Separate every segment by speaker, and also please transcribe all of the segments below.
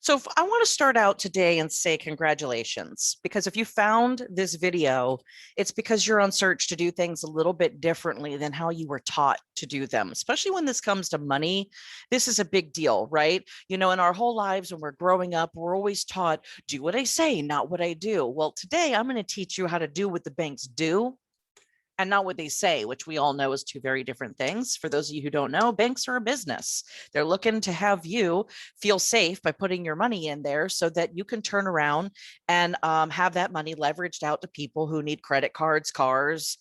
Speaker 1: So I want to start out today and say congratulations, because if you found this video, it's because you're on search to do things a little bit differently than how you were taught to do them, especially when this comes to money. This is a big deal, right? You know, in our whole lives when we're growing up, we're always taught, do what I say, not what I do. Well, today I'm going to teach you how to do what the banks do and not what they say, which we all know is two very different things. For those of you who don't know, banks are a business. They're looking to have you feel safe by putting your money in there so that you can turn around and have that money leveraged out to people who need credit cards, cars,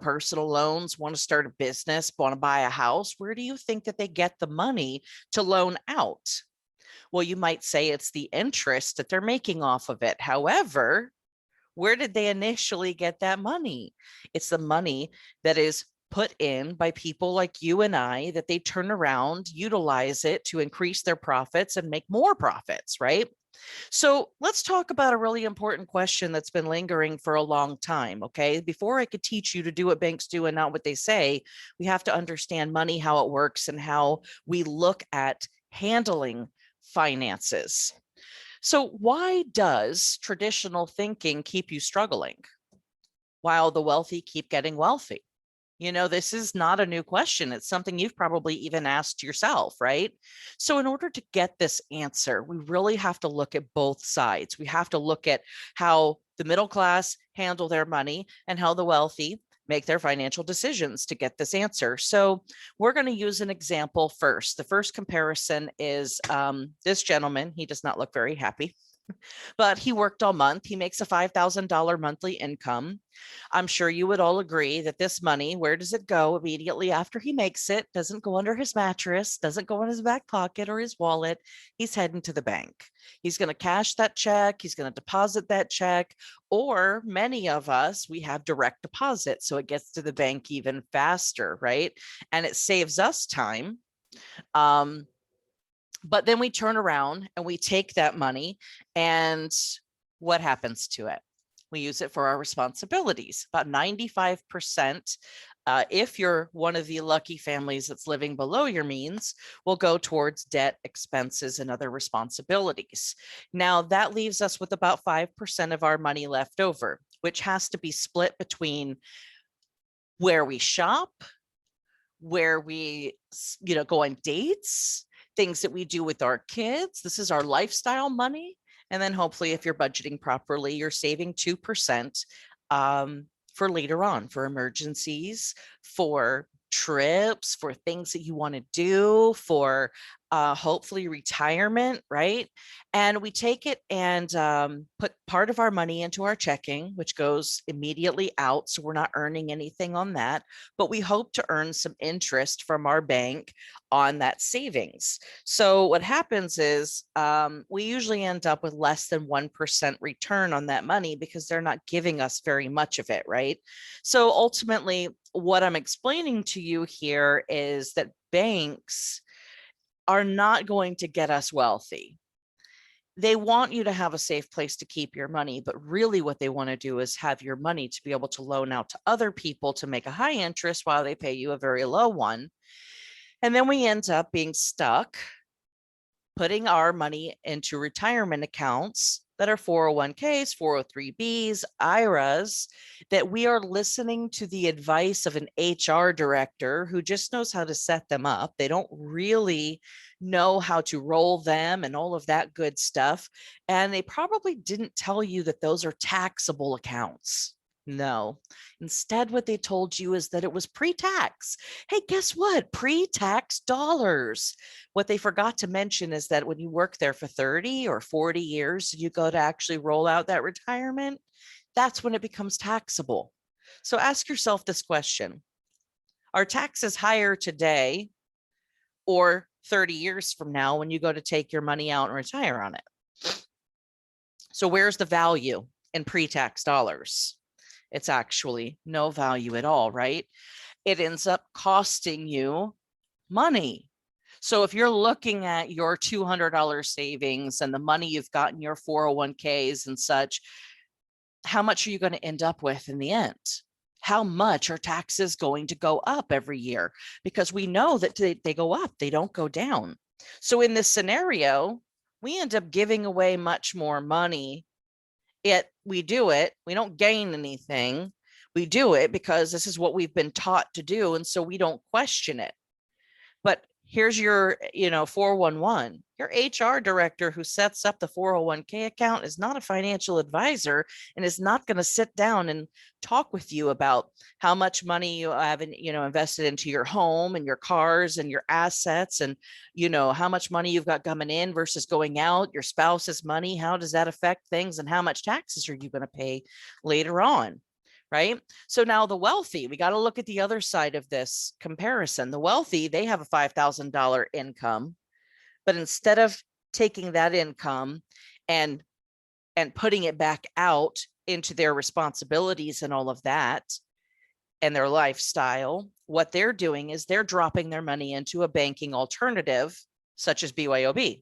Speaker 1: personal loans, want to start a business, want to buy a house. Where do you think that they get the money to loan out? Well, you might say it's the interest that they're making off of it. However, where did they initially get that money? It's the money that is put in by people like you and I that they turn around, utilize it to increase their profits and make more profits, right? So let's talk about a really important question that's been lingering for a long time. Okay. Before I could teach you to do what banks do and not what they say, we have to understand money, how it works, and how we look at handling finances. So why does traditional thinking keep you struggling while the wealthy keep getting wealthy? This is not a new question. It's something you've probably even asked yourself, right? So in order to get this answer, we really have to look at both sides. We have to look at how the middle class handle their money and how the wealthy make their financial decisions to get this answer. So we're going to use an example first. The first comparison is this gentleman. He does not look very happy, but he worked all month. He makes a $5,000 monthly income. I'm sure you would all agree that this money, where does it go immediately after he makes it? Doesn't go under his mattress, doesn't go in his back pocket or his wallet. He's heading to the bank. He's going to cash that check. He's going to deposit that check. Or many of us, we have direct deposit. So it gets to the bank even faster, right? And it saves us time. But then we turn around and we take that money, and what happens to it? We use it for our responsibilities. About 95%, if you're one of the lucky families that's living below your means, will go towards debt, expenses, and other responsibilities. Now, that leaves us with about 5% of our money left over, which has to be split between where we shop, where we, go on dates, things that we do with our kids. This is our lifestyle money. And then hopefully, if you're budgeting properly, you're saving 2% for later on, for emergencies, for trips, for things that you want to do, for hopefully retirement, right? And we take it and put part of our money into our checking, which goes immediately out. So we're not earning anything on that, but we hope to earn some interest from our bank on that savings. So what happens is we usually end up with less than 1% return on that money because they're not giving us very much of it, right? So ultimately, what I'm explaining to you here is that banks are not going to get us wealthy. They want you to have a safe place to keep your money, but really what they want to do is have your money to be able to loan out to other people to make a high interest while they pay you a very low one. And then we end up being stuck putting our money into retirement accounts that are 401ks, 403bs, IRAs, that we are listening to the advice of an HR director who just knows how to set them up. They don't really know how to roll them and all of that good stuff. And they probably didn't tell you that those are taxable accounts. No. Instead, what they told you is that it was pre-tax. Hey, guess what? Pre-tax dollars. What they forgot to mention is that when you work there for 30 or 40 years, you go to actually roll out that retirement, that's when it becomes taxable. So ask yourself this question. Are taxes higher today or 30 years from now when you go to take your money out and retire on it? So where's the value in pre-tax dollars? It's actually no value at all, right? It ends up costing you money. So if you're looking at your $200 savings and the money you've got in your 401ks and such, how much are you going to end up with in the end? How much are taxes going to go up every year? Because we know that they go up, they don't go down. So in this scenario, we end up giving away much more money. Yet we do it. We don't gain anything. We do it because this is what we've been taught to do. And so we don't question it. But here's your, 411. Your HR director who sets up the 401k account is not a financial advisor and is not going to sit down and talk with you about how much money you have, invested into your home and your cars and your assets, and how much money you've got coming in versus going out, your spouse's money, how does that affect things, and how much taxes are you going to pay later on? Right? So now the wealthy, we got to look at the other side of this comparison. The wealthy, they have a $5,000 income, but instead of taking that income and putting it back out into their responsibilities and all of that and their lifestyle, what they're doing is they're dropping their money into a banking alternative such as BYOB.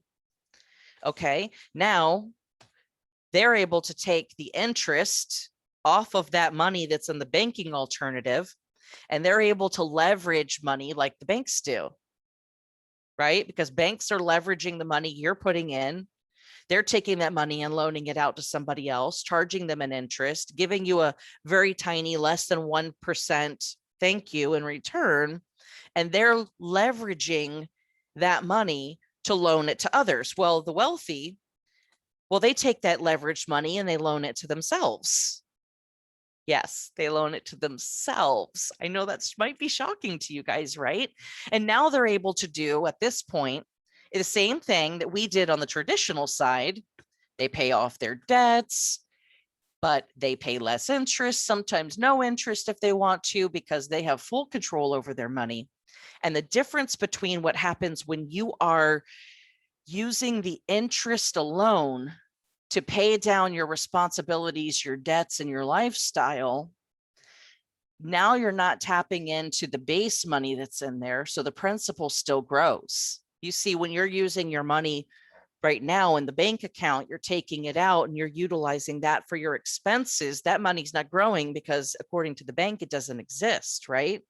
Speaker 1: Okay, now they're able to take the interest off of that money that's in the banking alternative, and they're able to leverage money like the banks do, right? Because banks are leveraging the money you're putting in. They're taking that money and loaning it out to somebody else, charging them an interest, giving you a very tiny, less than 1% thank you in return. And they're leveraging that money to loan it to others. Well, the wealthy, they take that leveraged money and they loan it to themselves. Yes, they loan it to themselves. I know that might be shocking to you guys, right? And now they're able to do at this point the same thing that we did on the traditional side. They pay off their debts, but they pay less interest, sometimes no interest if they want to, because they have full control over their money. And the difference between what happens when you are using the interest alone to pay down your responsibilities, your debts, and your lifestyle, now you're not tapping into the base money that's in there. So the principal still grows. You see, when you're using your money right now in the bank account, you're taking it out and you're utilizing that for your expenses. That money's not growing because according to the bank, it doesn't exist, right?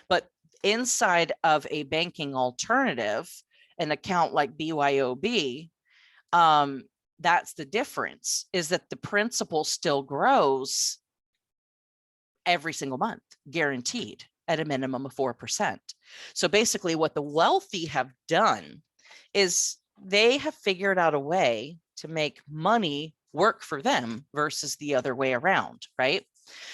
Speaker 1: But inside of a banking alternative, an account like BYOB, that's the difference, is that the principal still grows every single month, guaranteed at a minimum of 4%. So basically what the wealthy have done is they have figured out a way to make money work for them versus the other way around, right?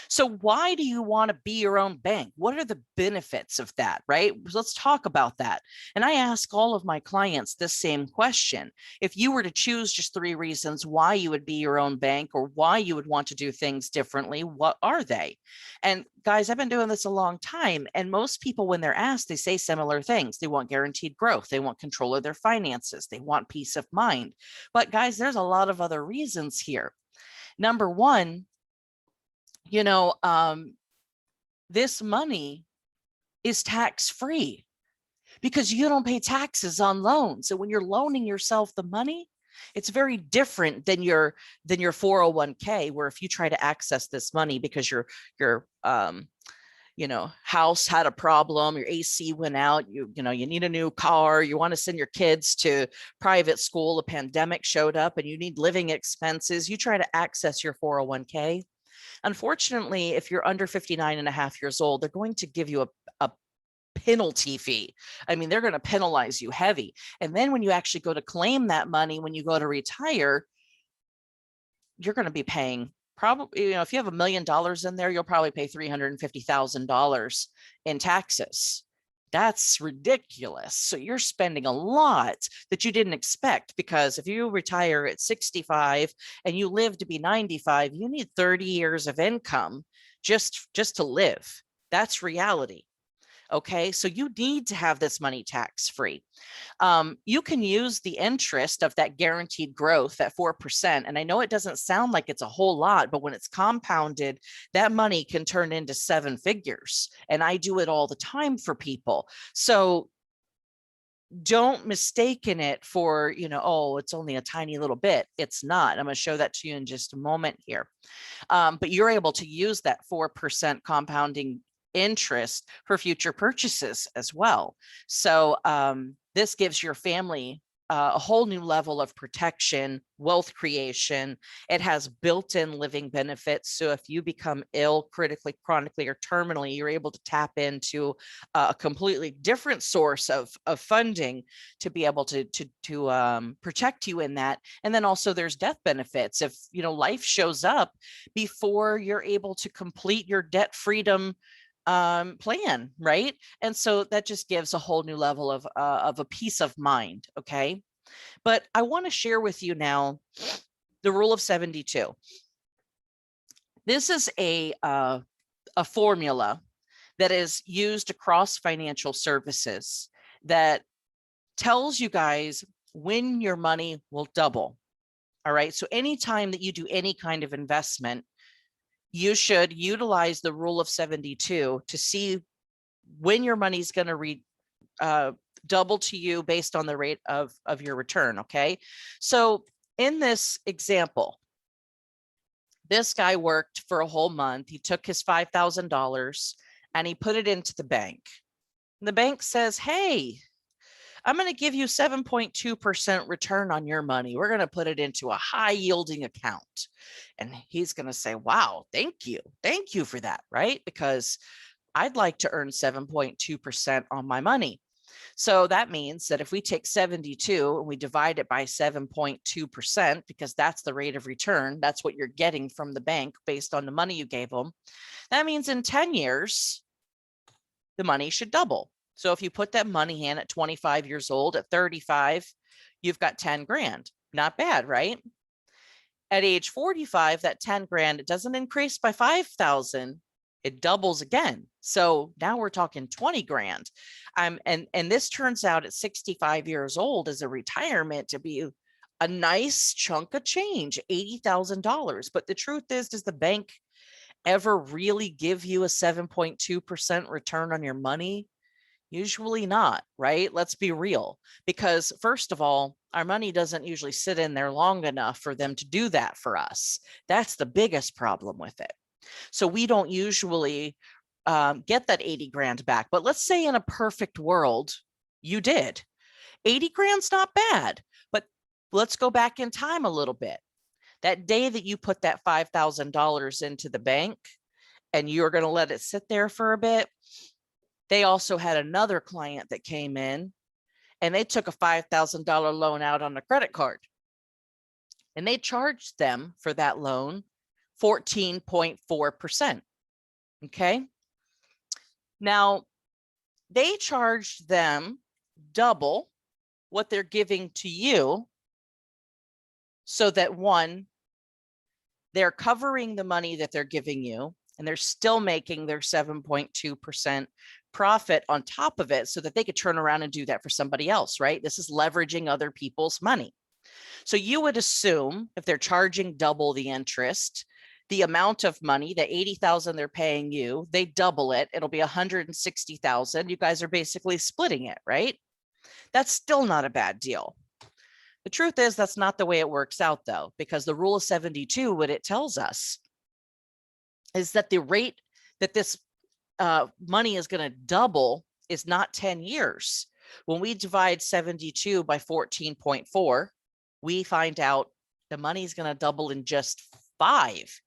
Speaker 1: So why do you want to be your own bank? What are the benefits of that, right? Let's talk about that. And I ask all of my clients this same question. If you were to choose just 3 reasons why you would be your own bank or why you would want to do things differently, what are they? And guys, I've been doing this a long time. And most people, when they're asked, they say similar things. They want guaranteed growth. They want control of their finances. They want peace of mind. But guys, there's a lot of other reasons here. Number one, this money is tax-free because you don't pay taxes on loans. So when you're loaning yourself the money, it's very different than your 401k, where if you try to access this money because your house had a problem, your AC went out, you need a new car, you want to send your kids to private school, a pandemic showed up and you need living expenses, you try to access your 401k. Unfortunately, if you're under 59 and a half years old, they're going to give you a penalty fee. I mean, they're going to penalize you heavy. And then when you actually go to claim that money, when you go to retire, you're going to be paying probably, if you have $1 million in there, you'll probably pay $350,000 in taxes. That's ridiculous. So you're spending a lot that you didn't expect, because if you retire at 65 and you live to be 95, you need 30 years of income just to live. That's reality. Okay, so you need to have this money tax-free. You can use the interest of that guaranteed growth at 4%. And I know it doesn't sound like it's a whole lot, but when it's compounded, that money can turn into 7 figures. And I do it all the time for people. So don't mistaken it for, oh, it's only a tiny little bit. It's not. I'm going to show that to you in just a moment here. But you're able to use that 4% compounding interest for future purchases as well. So this gives your family a whole new level of protection, wealth creation. It has built-in living benefits. So if you become ill critically, chronically, or terminally, you're able to tap into a completely different source of funding to be able to protect you in that. And then also there's death benefits. If life shows up before you're able to complete your debt freedom plan, right? And so that just gives a whole new level of a peace of mind. Okay, but I want to share with you now the rule of 72. This is a formula that is used across financial services that tells you guys when your money will double. All right, so anytime that you do any kind of investment, you should utilize the rule of 72 to see when your money's going to double to you based on the rate of your return. Okay, so in this example, this guy worked for a whole month. He took his $5,000 and he put it into the bank. And the bank says, hey, I'm going to give you 7.2% return on your money. We're going to put it into a high yielding account. And he's going to say, wow, thank you. Thank you for that, right? Because I'd like to earn 7.2% on my money. So that means that if we take 72 and we divide it by 7.2%, because that's the rate of return, that's what you're getting from the bank based on the money you gave them. That means in 10 years, the money should double. So if you put that money in at 25 years old, at 35, you've got 10 grand. Not bad, right? At age 45, that 10 grand, it doesn't increase by 5,000, it doubles again. So now we're talking 20 grand. And this turns out at 65 years old as a retirement to be a nice chunk of change, $80,000. But the truth is, does the bank ever really give you a 7.2% return on your money? Usually not, right? Let's be real. Because first of all, our money doesn't usually sit in there long enough for them to do that for us. That's the biggest problem with it. So we don't usually get that 80 grand back. But let's say in a perfect world, you did. 80 grand's not bad, but let's go back in time a little bit. That day that you put that $5,000 into the bank and you're going to let it sit there for a bit, they also had another client that came in and they took a $5,000 loan out on a credit card. And they charged them for that loan 14.4%. Okay. Now, they charged them double what they're giving to you so that one, they're covering the money that they're giving you and they're still making their 7.2% profit on top of it so that they could turn around and do that for somebody else, right? This is leveraging other people's money. So you would assume if they're charging double the interest, the amount of money, the 80,000 they're paying you, they double it, it'll be 160,000. You guys are basically splitting it, right? That's still not a bad deal. The truth is that's not the way it works out though, because the rule of 72, what it tells us is that the rate that this money is going to double is not 10 years. When we divide 72 by 14.4, we find out the money is going to double in just 5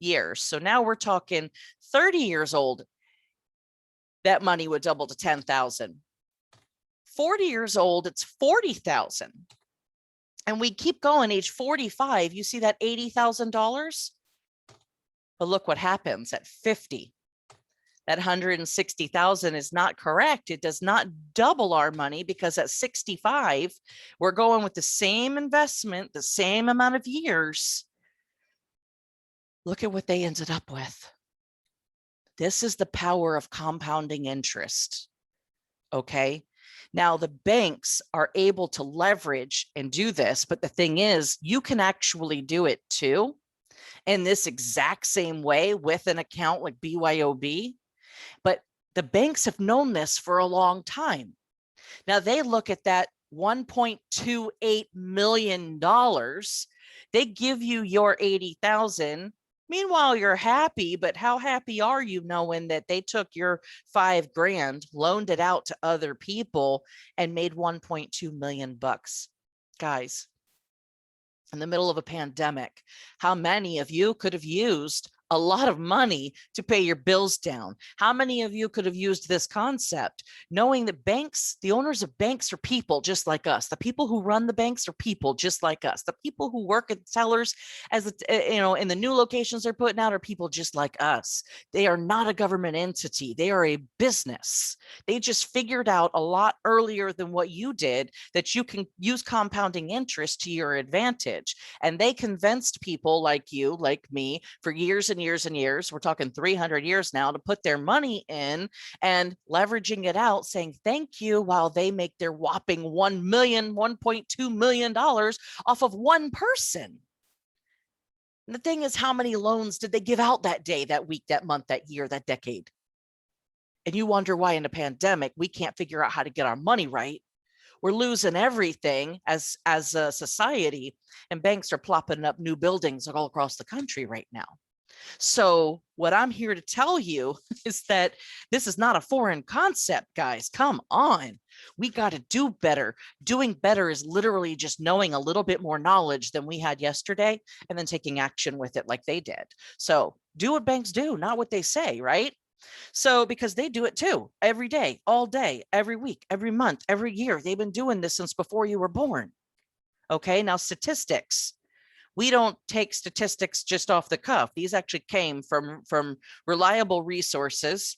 Speaker 1: years. So now we're talking 30 years old, that money would double to 10,000. 40 years old, it's 40,000. And we keep going, age 45, you see that $80,000? But look what happens at 50. That 160,000 is not correct. It does not double our money because at 65, we're going with the same investment, the same amount of years. Look at what they ended up with. This is the power of compounding interest. Okay. Now the banks are able to leverage and do this, but the thing is, you can actually do it too in this exact same way with an account like BYOB. But the banks have known this for a long time. Now they look at that $1.28 million. They give you your 80,000. Meanwhile, you're happy, but how happy are you knowing that they took your 5 grand, loaned it out to other people and made 1.2 million bucks Guys, in the middle of a pandemic, how many of you could have used a lot of money to pay your bills down? How many of you could have used this concept, knowing that banks, the owners of banks are people just like us. The people who run the banks are people just like us. The people who work at tellers as in the new locations they're putting out are people just like us. They are not a government entity. They are a business. They just figured out a lot earlier than what you did that you can use compounding interest to your advantage. And they convinced people like you, like me, for years and years and years, we're talking 300 years now, to put their money in and leveraging it out, saying thank you, while they make their whopping $1.2 million off of one person. And the thing is, how many loans did they give out that day, that week, that month, that year, that decade? And you wonder why in a pandemic, we can't figure out how to get our money right. We're losing everything as a society, and banks are plopping up new buildings all across the country right now. So what I'm here to tell you is that this is not a foreign concept, guys. Come on. We got to do better. Doing better is literally just knowing a little bit more knowledge than we had yesterday and then taking action with it like they did. So do what banks do, not what they say, right? So because they do it too, every day, all day, every week, every month, every year. They've been doing this since before you were born. Okay, now statistics. We don't take statistics just off the cuff. These actually came from reliable resources.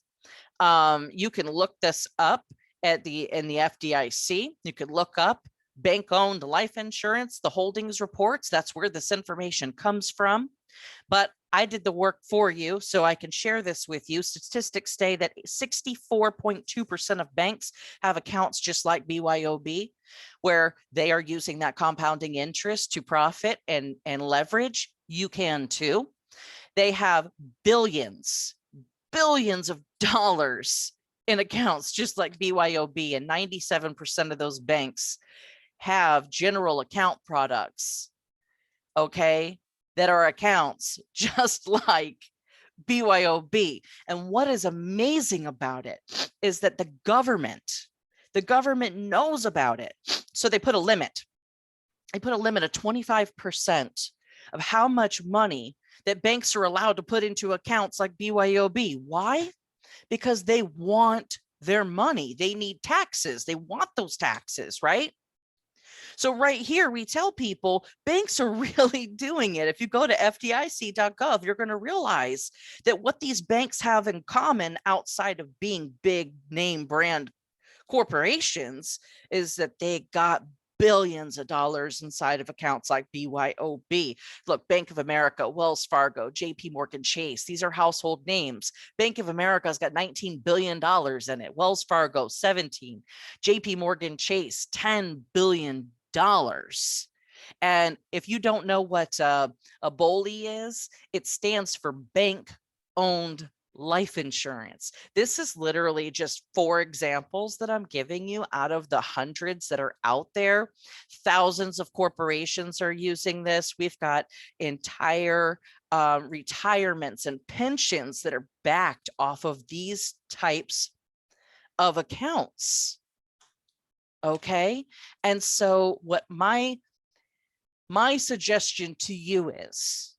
Speaker 1: You can look this up in the FDIC. You can look up bank-owned life insurance, the holdings reports. That's where this information comes from. But I did the work for you, so I can share this with you. Statistics say that 64.2% of banks have accounts just like BYOB, where they are using that compounding interest to profit and leverage. You can too. They have billions of dollars in accounts just like BYOB, and 97% of those banks have general account products, okay, that are accounts just like BYOB. And what is amazing about it is that the government knows about it. So they put a limit. They put a limit of 25% of how much money that banks are allowed to put into accounts like BYOB. Why? Because they want their money. They need taxes. They want those taxes, right? So right here, we tell people banks are really doing it. If you go to FDIC.gov, you're going to realize that what these banks have in common outside of being big name brand corporations is that they got billions of dollars inside of accounts like BYOB. Look, Bank of America, Wells Fargo, JP Morgan Chase, these are household names. Bank of America has got $19 billion in it. Wells Fargo, 17. JP Morgan Chase, $10 billion. And if you don't know what a BOLI is, it stands for bank owned life insurance. This is literally just 4 examples that I'm giving you out of the hundreds that are out there. Thousands of corporations are using this. We've got entire retirements and pensions that are backed off of these types of accounts. Okay. And so what my suggestion to you is,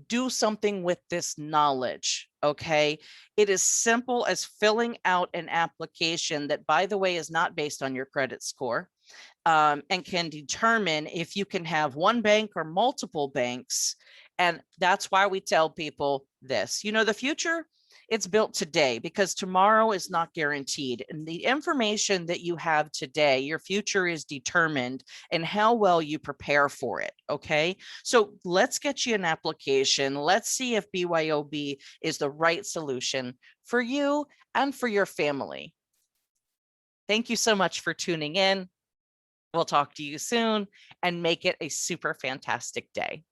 Speaker 1: do something with this knowledge. Okay. It is simple as filling out an application that, by the way, is not based on your credit score, and can determine if you can have one bank or multiple banks. And that's why we tell people this, the future, it's built today, because tomorrow is not guaranteed. And the information that you have today, your future is determined in how well you prepare for it. Okay. So let's get you an application. Let's see if BYOB is the right solution for you and for your family. Thank you so much for tuning in. We'll talk to you soon, and make it a super fantastic day.